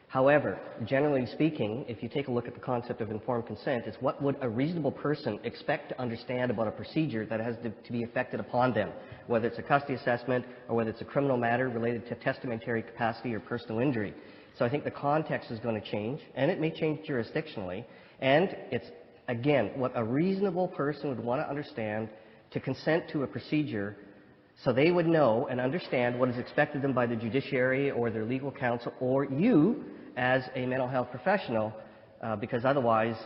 However, generally speaking, if you take a look at the concept of informed consent, it's what would a reasonable person expect to understand about a procedure that has to be effected upon them, whether it's a custody assessment or whether it's a criminal matter related to testamentary capacity or personal injury. So I think the context is going to change, and it may change jurisdictionally. And it's, again, what a reasonable person would want to understand to consent to a procedure so they would know and understand what is expected of them by the judiciary or their legal counsel or you as a mental health professional because otherwise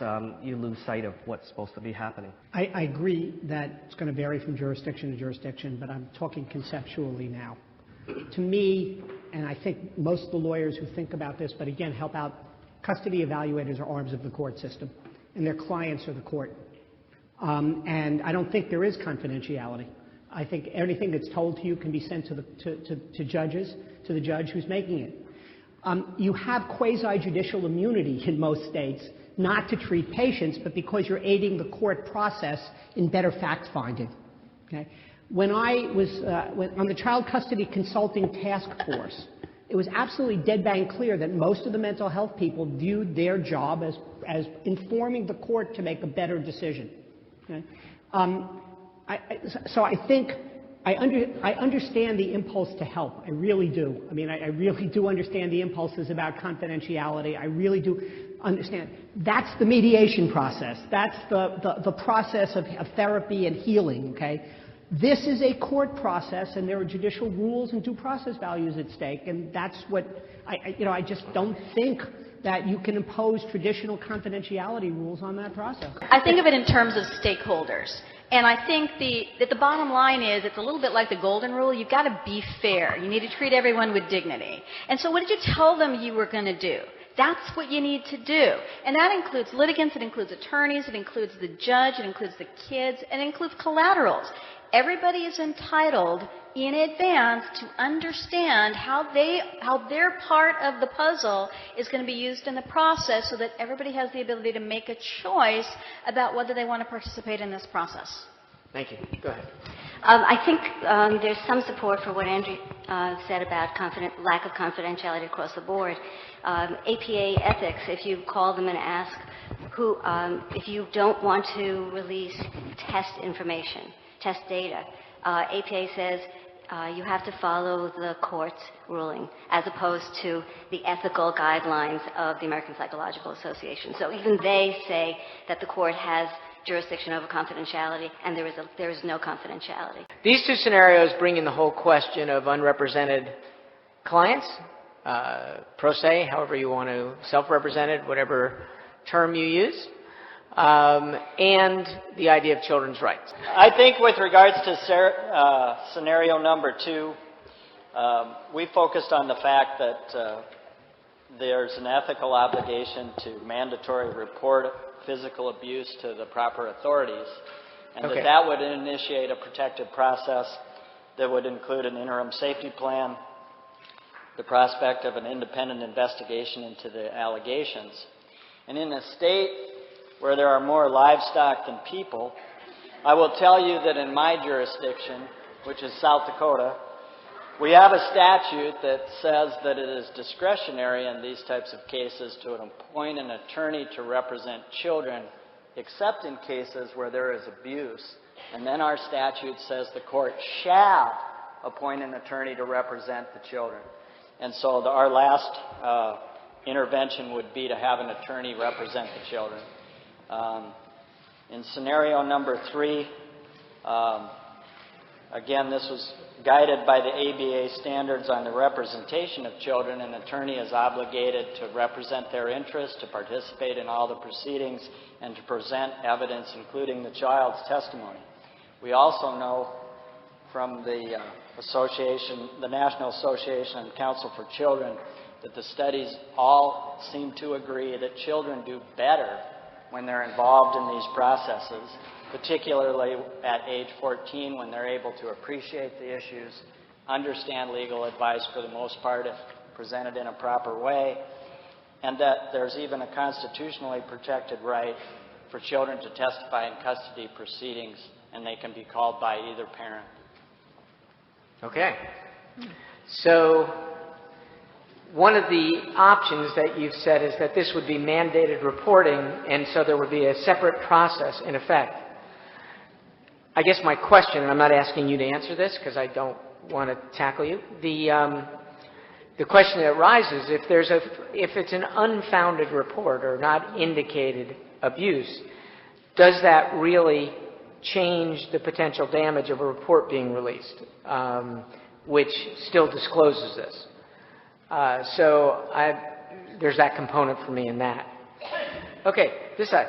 you lose sight of what's supposed to be happening. I agree that it's going to vary from jurisdiction to jurisdiction, but I'm talking conceptually now. To me, and I think most of the lawyers who think about this, but again, help out, custody evaluators are arms of the court system, and their clients are the court. And I don't think there is confidentiality. I think anything that's told to you can be sent to judges, to the judge who's making it. You have quasi-judicial immunity in most states, not to treat patients, but because you're aiding the court process in better fact-finding. Okay? When I was on the Child Custody Consulting Task Force, it was absolutely dead-bang clear that most of the mental health people viewed their job as informing the court to make a better decision. Okay? So I think I understand the impulse to help. I really do. I mean, I really do understand the impulses about confidentiality. I really do understand. That's the mediation process. That's the process of therapy and healing, okay? This is a court process, and there are judicial rules and due process values at stake, and that's what, I just don't think that you can impose traditional confidentiality rules on that process. I think of it in terms of stakeholders. And I think that the bottom line is it's a little bit like the golden rule. You've got to be fair. You need to treat everyone with dignity. And so what did you tell them you were going to do? That's what you need to do. And that includes litigants, it includes attorneys, it includes the judge, it includes the kids, and it includes collaterals. Everybody is entitled in advance to understand how their part of the puzzle is going to be used in the process so that everybody has the ability to make a choice about whether they want to participate in this process. Thank you. Go ahead. I think there's some support for what Andrew said about lack of confidentiality across the board. APA ethics, if you call them and ask if you don't want to release test information, test data, APA says you have to follow the court's ruling as opposed to the ethical guidelines of the American Psychological Association. So even they say that the court has jurisdiction over confidentiality, and there is no confidentiality. These two scenarios bring in the whole question of unrepresented clients, pro se, however you want to, self-represented, whatever term you use, and the idea of children's rights. I think with regards to scenario number 2, we focused on the fact that there's an ethical obligation to mandatory report physical abuse to the proper authorities, and that would initiate a protective process that would include an interim safety plan, the prospect of an independent investigation into the allegations. And in a state where there are more livestock than people, I will tell you that in my jurisdiction, which is South Dakota, we have a statute that says that it is discretionary in these types of cases to appoint an attorney to represent children, except in cases where there is abuse. And then our statute says the court shall appoint an attorney to represent the children. And so our last intervention would be to have an attorney represent the children. In scenario number 3, again, this was guided by the ABA standards on the representation of children. An attorney is obligated to represent their interests, to participate in all the proceedings, and to present evidence, including the child's testimony. We also know from the National Association and Council for Children, that the studies all seem to agree that children do better when they're involved in these processes, particularly at age 14 when they're able to appreciate the issues, understand legal advice for the most part if presented in a proper way, and that there's even a constitutionally protected right for children to testify in custody proceedings, and they can be called by either parent. Okay. So one of the options that you've said is that this would be mandated reporting, and so there would be a separate process in effect. I guess my question, and I'm not asking you to answer this because I don't want to tackle you, the question that arises, if it's an unfounded report or not indicated abuse, does that really change the potential damage of a report being released, which still discloses this? So there's that component for me in that. Okay, this side.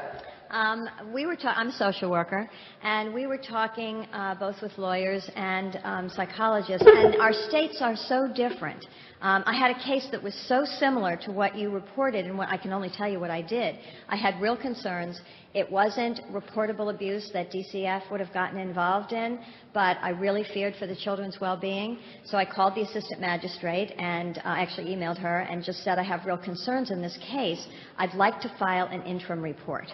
I'm a social worker, and we were talking both with lawyers and psychologists, and our states are so different. I had a case that was so similar to what you reported, and I can only tell you what I did. I had real concerns. It wasn't reportable abuse that DCF would have gotten involved in, but I really feared for the children's well-being. So I called the assistant magistrate and actually emailed her and just said, I have real concerns in this case. I'd like to file an interim report.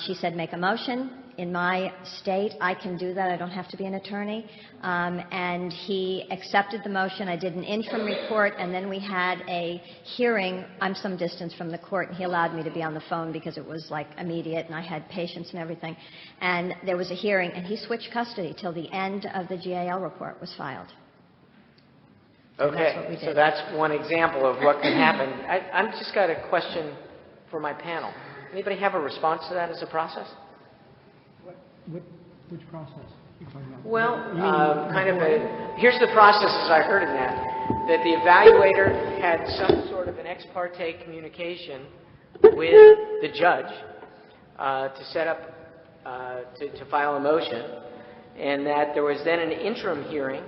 She said, make a motion. In my state, I can do that. I don't have to be an attorney. And he accepted the motion. I did an interim report, and then we had a hearing. I'm some distance from the court, and he allowed me to be on the phone because it was like immediate, and I had patients and everything. And there was a hearing, and he switched custody till the end of the GAL report was filed. Okay, so that's one example of what can happen. I've just got a question for my panel. Anybody have a response to that as a process? Which process? Well, here's the process as I heard in that the evaluator had some sort of an ex parte communication with the judge to set up, to file a motion, and that there was then an interim hearing,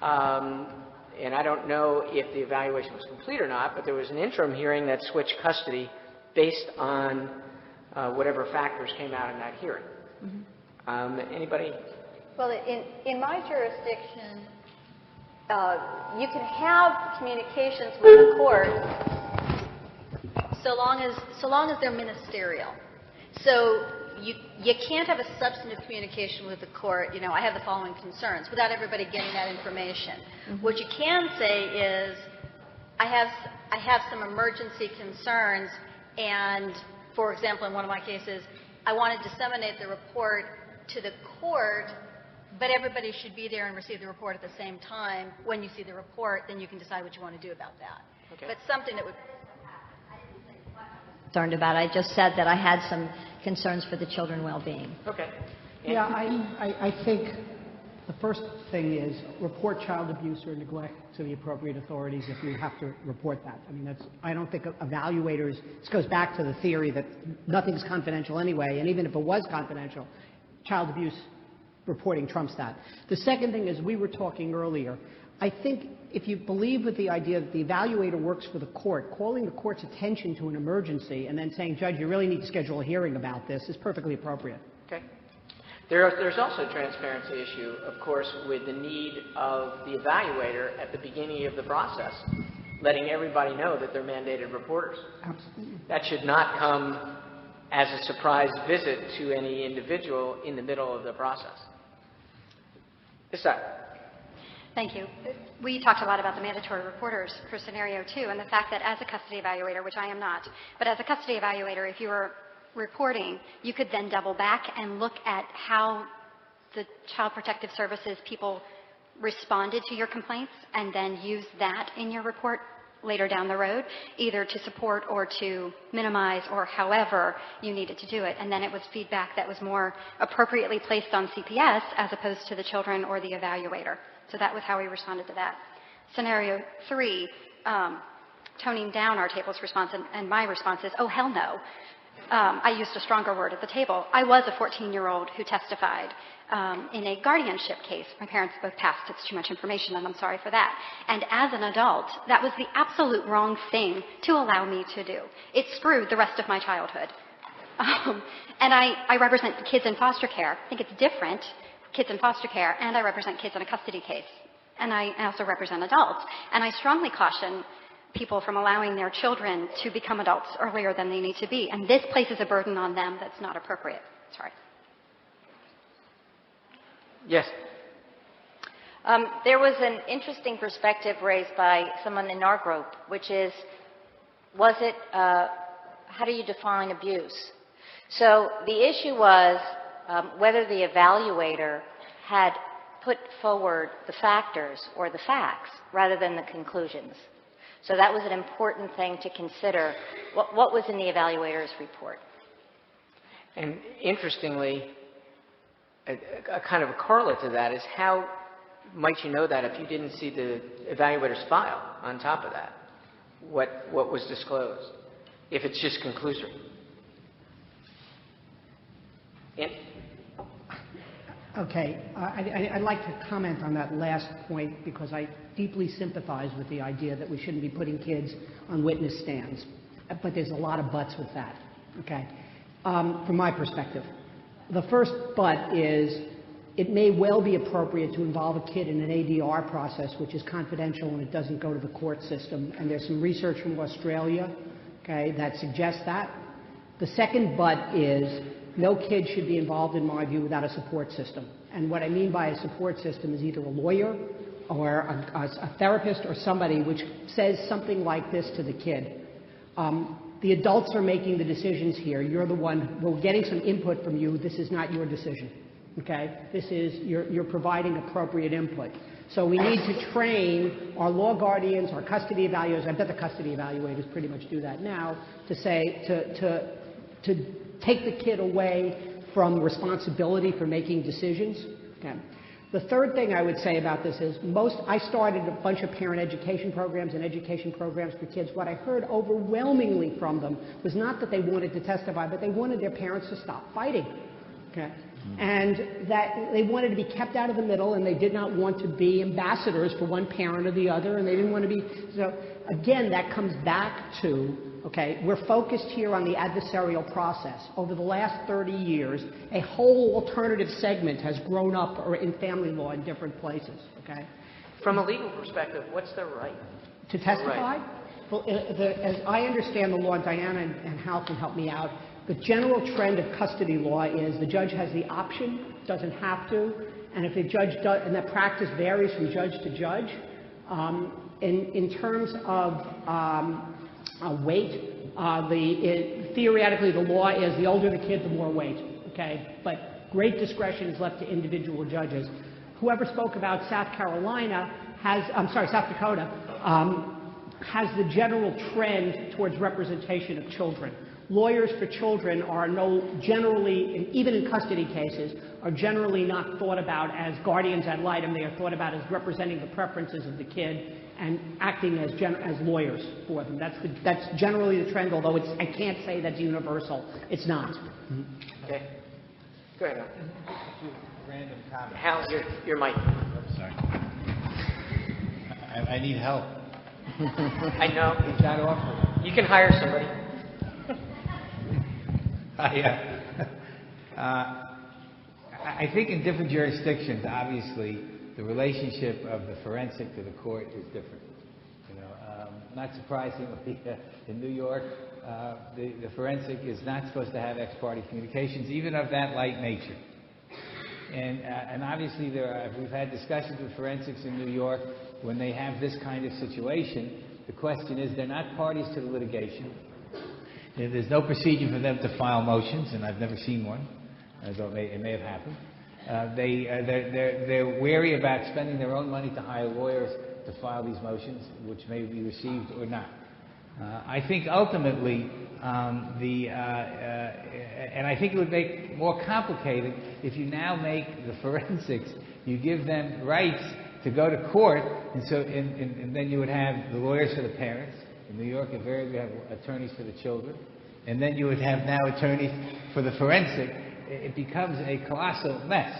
and I don't know if the evaluation was complete or not, but there was an interim hearing that switched custody based on whatever factors came out in that hearing. Anybody? Well, in my jurisdiction, you can have communications with the court so long as they're ministerial. So you can't have a substantive communication with the court. You know, I have the following concerns without everybody getting that information. What you can say is, I have some emergency concerns, and for example, in one of my cases, I want to disseminate the report to the court, but everybody should be there and receive the report at the same time. When you see the report, then you can decide what you want to do about that. Okay. But something that would... Concerned about. I just said that I had some concerns for the children's well-being. Okay. Yeah, I think the first thing is report child abuse or neglect to the appropriate authorities if you have to report that. I mean, I don't think evaluators, this goes back to the theory that nothing's confidential anyway, and even if it was confidential, child abuse reporting trumps that. The second thing is, we were talking earlier, I think if you believe with the idea that the evaluator works for the court, calling the court's attention to an emergency and then saying, Judge, you really need to schedule a hearing about this is perfectly appropriate. Okay. There's also a transparency issue, of course, with the need of the evaluator at the beginning of the process, letting everybody know that they're mandated reporters. Absolutely. That should not come as a surprise visit to any individual in the middle of the process. Yes, sir. Thank you. We talked a lot about the mandatory reporters for scenario 2 and the fact that as a custody evaluator, which I am not, but as a custody evaluator, if you were reporting, you could then double back and look at how the Child Protective Services people responded to your complaints and then use that in your report later down the road, either to support or to minimize or however you needed to do it. And then it was feedback that was more appropriately placed on CPS as opposed to the children or the evaluator. So that was how we responded to that. Scenario 3, toning down our table's response, and my response is, oh, hell no. I used a stronger word at the table. I was a 14-year-old who testified in a guardianship case. My parents both passed. It's too much information, and I'm sorry for that. And as an adult, that was the absolute wrong thing to allow me to do. It screwed the rest of my childhood. And I represent kids in foster care. I think it's different, kids in foster care, and I represent kids in a custody case. And I also represent adults. And I strongly caution people from allowing their children to become adults earlier than they need to be. And this places a burden on them that's not appropriate. Sorry. Yes. There was an interesting perspective raised by someone in our group, which is, how do you define abuse? So the issue was whether the evaluator had put forward the factors or the facts rather than the conclusions. So that was an important thing to consider. What was in the evaluator's report? And interestingly, a kind of a correlate to that is how might you know that if you didn't see the evaluator's file on top of that? What was disclosed? If it's just conclusory. Okay, I'd like to comment on that last point because I deeply sympathize with the idea that we shouldn't be putting kids on witness stands. But there's a lot of buts with that, okay? From my perspective. The first but is it may well be appropriate to involve a kid in an ADR process, which is confidential and it doesn't go to the court system. And there's some research from Australia, okay, that suggests that. The second but is no kid should be involved, in my view, without a support system. And what I mean by a support system is either a lawyer or a therapist or somebody which says something like this to the kid. The adults are making the decisions here. You're the one, we're getting some input from you. This is not your decision, okay? This is, you're providing appropriate input. So we need to train our law guardians, our custody evaluators. I bet the custody evaluators pretty much do that now, to say, to take the kid away from responsibility for making decisions. Okay. The third thing I would say about this is I started a bunch of parent education programs and education programs for kids. What I heard overwhelmingly from them was not that they wanted to testify, but they wanted their parents to stop fighting. Okay. And that they wanted to be kept out of the middle, and they did not want to be ambassadors for one parent or the other, and they didn't want to be. So again, that comes back to, okay, we're focused here on the adversarial process. Over the last 30 years, a whole alternative segment has grown up in family law in different places, okay? From a legal perspective, what's the right? To testify? Right. Well, as I understand the law, Diana and Hal can help me out, the general trend of custody law is the judge has the option, doesn't have to, and if the judge does, and that practice varies from judge to judge. In terms of weight, theoretically the law is the older the kid, the more weight, okay? But great discretion is left to individual judges. Whoever spoke about South Dakota, has the general trend towards representation of children. Lawyers for children are generally, even in custody cases, are generally not thought about as guardians ad litem. They are thought about as representing the preferences of the kid and acting as lawyers for them. That's generally the trend, although I can't say that's universal. It's not. Okay. Go ahead. Random comment. Hal, your mic. Oops, sorry. I need help. I know. It's not offered. You can hire somebody. I think in different jurisdictions, obviously, the relationship of the forensic to the court is different. Not surprisingly, in New York, the forensic is not supposed to have ex parte communications, even of that light nature. And obviously, we've had discussions with forensics in New York when they have this kind of situation. The question is, they're not parties to the litigation. There's no procedure for them to file motions, and I've never seen one, although it may have happened. They're wary about spending their own money to hire lawyers to file these motions, which may be received or not. I think ultimately, and I think it would make more complicated if you now make the forensics, you give them rights to go to court, and then you would have the lawyers for the parents. In New York, invariably, you have attorneys for the children, and then you would have now attorneys for the forensic. It becomes a colossal mess.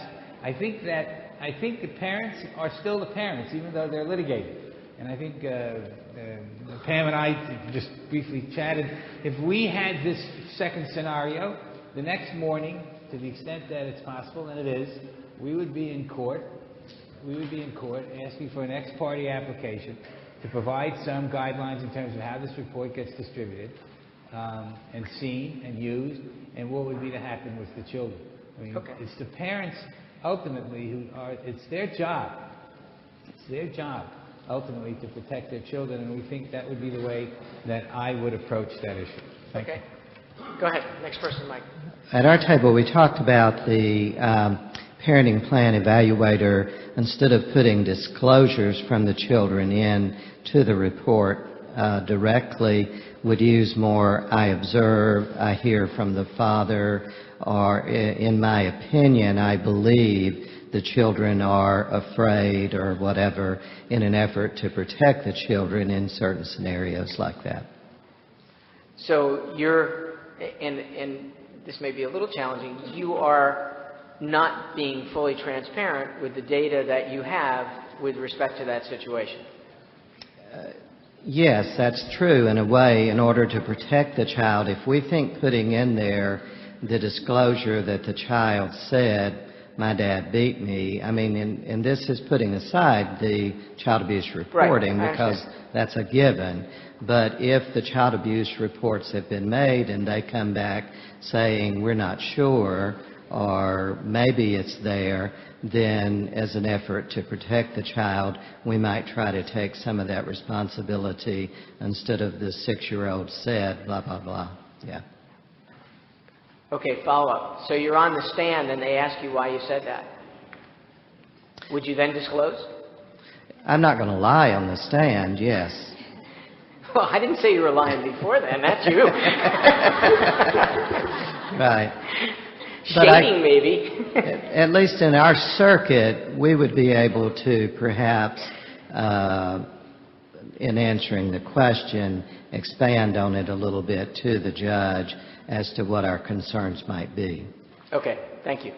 I think the parents are still the parents, even though they're litigated. And I think Pam and I just briefly chatted. If we had this second scenario, the next morning, to the extent that it's possible, and it is, we would be in court. We would be in court asking for an ex parte application to provide some guidelines in terms of how this report gets distributed and seen and used, and what would be to happen with the children. I mean, it's the parents ultimately it's their job. It's their job ultimately to protect their children, and we think that would be the way that I would approach that issue. Thank you. Go ahead. Next person, Mike. At our table, we talked about the parenting plan evaluator, instead of putting disclosures from the children in to the report directly, would use more, I observe, I hear from the father, or in my opinion, I believe the children are afraid or whatever, in an effort to protect the children in certain scenarios like that. So and this may be a little challenging, you are not being fully transparent with the data that you have with respect to that situation. Yes, that's true in a way. In order to protect the child, if we think putting in there the disclosure that the child said, my dad beat me, I mean, and this is putting aside the child abuse reporting, right, because that's a given. But if the child abuse reports have been made and they come back saying we're not sure or maybe it's there, then as an effort to protect the child, we might try to take some of that responsibility instead of the 6-year-old said, blah, blah, blah. Yeah. Okay, follow up. So you're on the stand and they ask you why you said that. Would you then disclose? I'm not going to lie on the stand, yes. Well, I didn't say you were lying before then. That's you. Right. Shading, maybe. At least in our circuit, we would be able to perhaps, in answering the question, expand on it a little bit to the judge as to what our concerns might be. Okay, thank you.